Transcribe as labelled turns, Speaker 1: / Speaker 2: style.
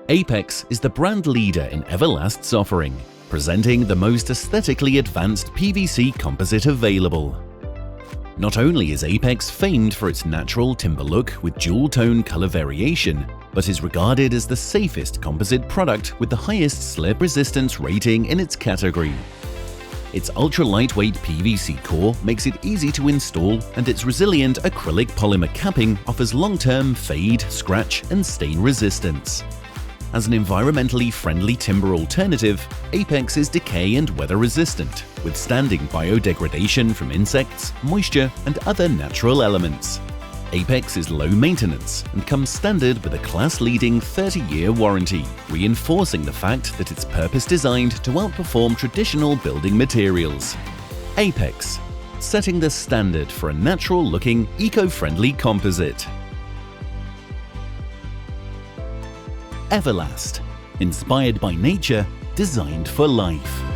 Speaker 1: Apex is the brand leader in Eva-Last's offering, presenting the most aesthetically advanced PVC composite available. Not only is Apex famed for its natural timber look with dual-tone color variation, but is regarded as the safest composite product with the highest slip resistance rating in its category. Its ultra-lightweight PVC core makes it easy to install, and its resilient acrylic polymer capping offers long-term fade, scratch, and stain resistance. As an environmentally friendly timber alternative, Apex is decay and weather resistant, withstanding biodegradation from insects, moisture, and other natural elements. Apex is low maintenance and comes standard with a class-leading 30-year warranty, reinforcing the fact that it's purpose-designed to outperform traditional building materials. Apex, setting the standard for a natural-looking, eco-friendly composite. Eva-Last, inspired by nature, designed for life.